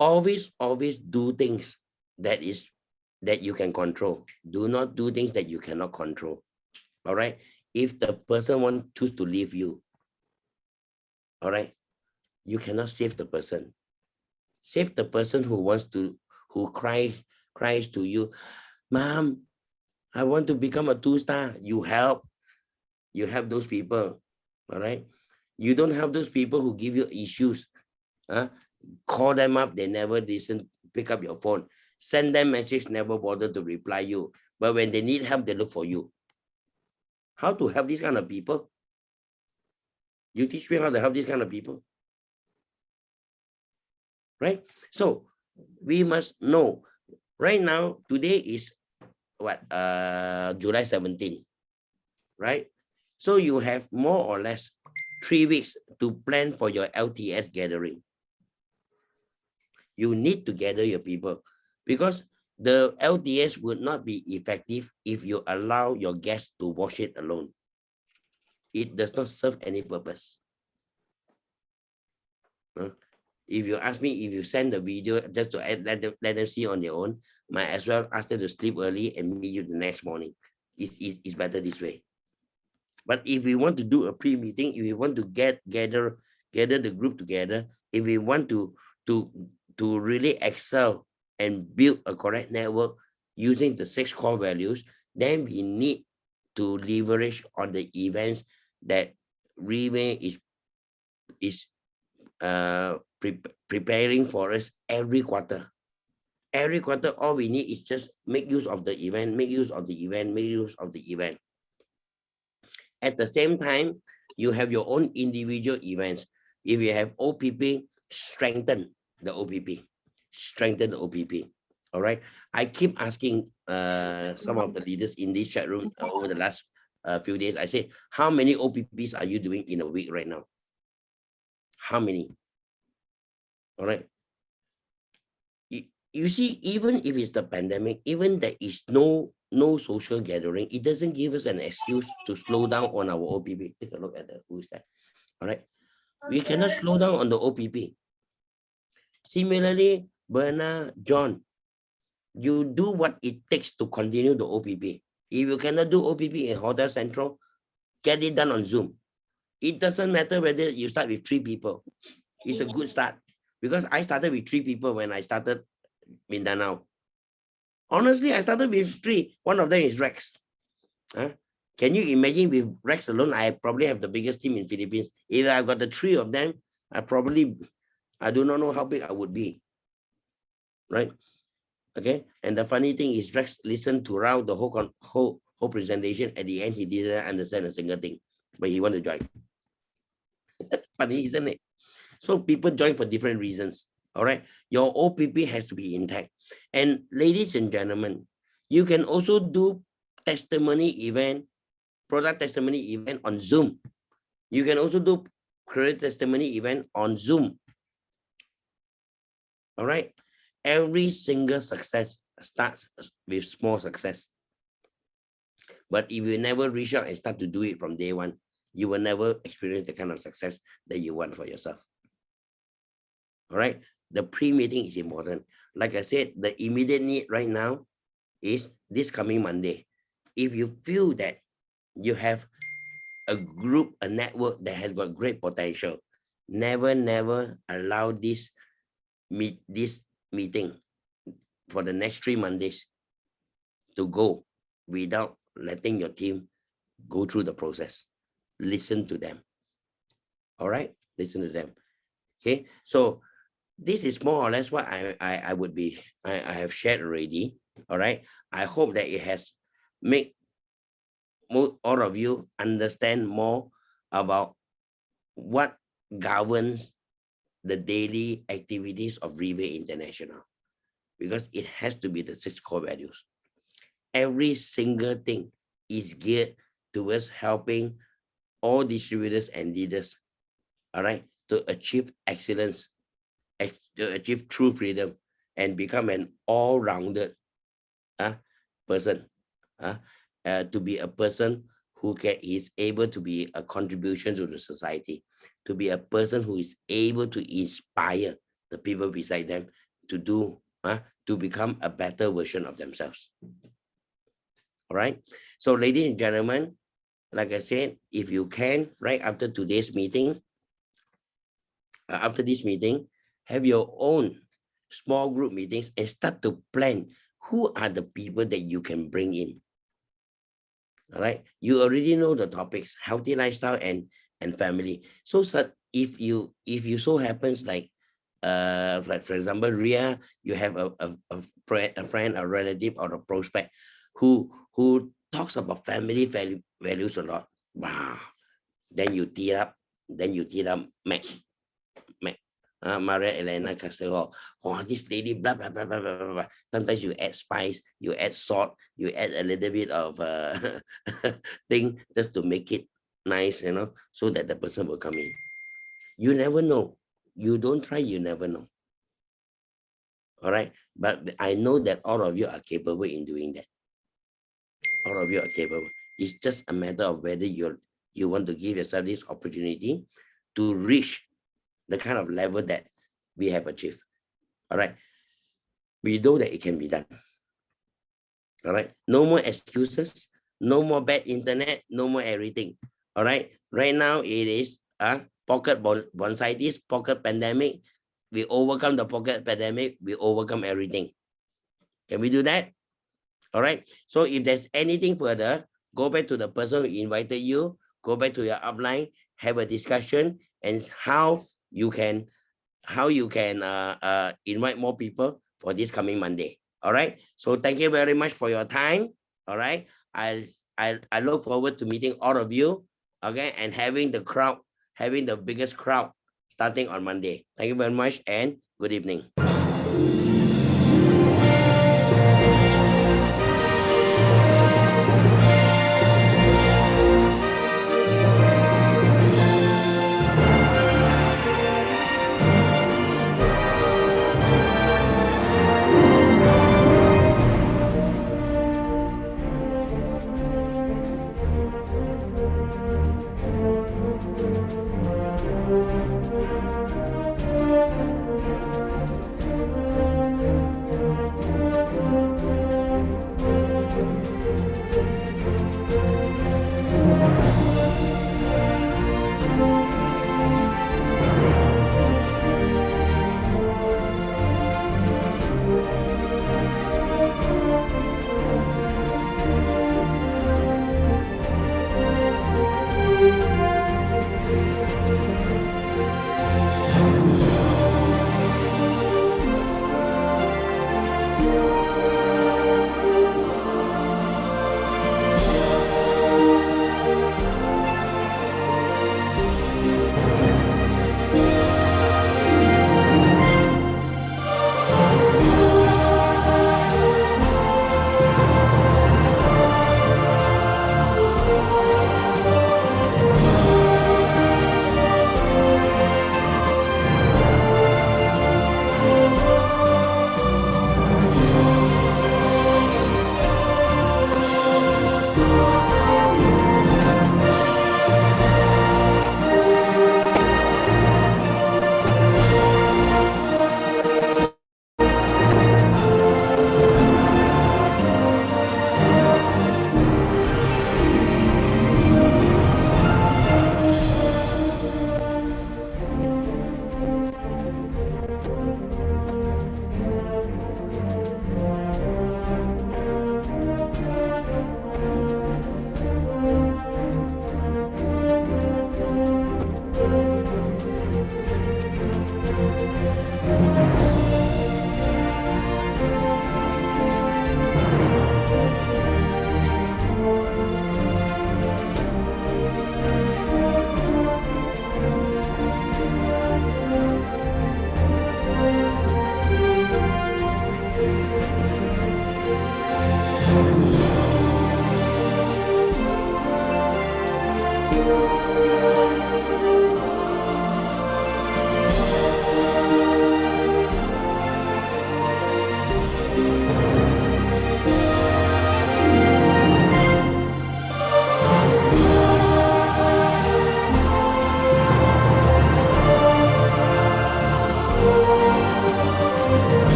always do things that you can control. Do not do things that you cannot control. All right. If the person choose to leave you, all right, you cannot save the person. Save the person who cries to you, Mom, I want to become a 2-star. You help those people. All right. You don't have those people who give you issues. Call them up, they never listen, pick up your phone. Send them message, never bother to reply you. But when they need help, they look for you. How to help these kind of people? You teach me how to help these kind of people. Right? So we must know. Right now, today is what? July 17, right? So you have more or less 3 weeks to plan for your LTS gathering. You need to gather your people because the LTS would not be effective if you allow your guests to watch it alone. It does not serve any purpose. If you ask me, if you send the video just to let them see on their own, might as well ask them to sleep early and meet you the next morning. It's better this way. But if we want to do a pre-meeting, if we want to gather the group together, if we want to really excel and build a correct network using the 6 core values, then we need to leverage on the events that Rive is preparing for us every quarter. Every quarter, all we need is just make use of the event, make use of the event, make use of the event. At the same time, you have your own individual events. If you have OPP, strengthen the OPP. Strengthen the OPP. All right. I keep asking some of the leaders in this chat room over the last few days. I say, how many OPPs are you doing in a week right now? How many? All right. You see, even if it's the pandemic, even there is no social gathering, it doesn't give us an excuse to slow down on our OPP. Take a look at who is that. All right. We cannot slow down on the OPP. Similarly, Berna, John, you do what it takes to continue the OPP. If you cannot do OPP in Hotel Central, get it done on Zoom. It doesn't matter whether you start with 3 people. It's a good start because I started with 3 people when I started Mindanao. Honestly, I started with 3. One of them is Rex. Can you imagine with Rex alone, I probably have the biggest team in Philippines. If I've got the 3 of them, I do not know how big I would be. Right? Okay. And the funny thing is Rex listened throughout the whole presentation. At the end, he didn't understand a single thing. but he want to join. Funny, isn't it? So people join for different reasons. All right. Your OPP has to be intact. And ladies and gentlemen, you can also do testimony event, product testimony event on Zoom. You can also do career testimony event on Zoom. All right. Every single success starts with small success. But if you never reach out and start to do it from day one, you will never experience the kind of success that you want for yourself. All right. The pre-meeting is important. Like I said, the immediate need right now is this coming Monday. If you feel that you have a group, a network that has got great potential, never allow this meeting for the next 3 Mondays to go without letting your team go through the process. Listen to them. All right, listen to them. Okay, so this is more or less what I would be I have shared already. All right, I hope that it has made all of you understand more about what governs the daily activities of Rebate International, because it has to be the 6 core values. Every single thing is geared towards helping all distributors and leaders, all right, to achieve excellence, to achieve true freedom, and become an all-rounded person, to be a person who is able to be a contribution to the society, to be a person who is able to inspire the people beside them to do, to become a better version of themselves. All right. So, ladies and gentlemen, like I said, if you can, right after today's meeting, after this meeting, have your own small group meetings and start to plan who are the people that you can bring in. All right, you already know the topics: healthy lifestyle and family. So if you so happens like for example, Ria, you have a friend, a relative, or a prospect who talks about family values a lot. Wow. Then you tear up Mac, Maria Elena Casero. Oh, this lady, blah, blah, blah, blah, blah, blah, blah. Sometimes you add spice, you add salt, you add a little bit of thing just to make it nice, so that the person will come in. You never know. You don't try, you never know. All right. But I know that all of you are capable in doing that. All of you are capable. It's just a matter of whether you want to give yourself this opportunity to reach the kind of level that we have achieved. All right. We know that it can be done. All right. No more excuses. No more bad internet. No more everything. All right. Right now it is pocket bronchitis, pocket pandemic. We overcome the pocket pandemic. We overcome everything. Can we do that? All right. So if there's anything further, go back to the person who invited you. Go back to your upline. Have a discussion and how you can invite more people for this coming Monday. All right. So thank you very much for your time. All right. I look forward to meeting all of you. Okay, and having the biggest crowd starting on Monday. Thank you very much and good evening.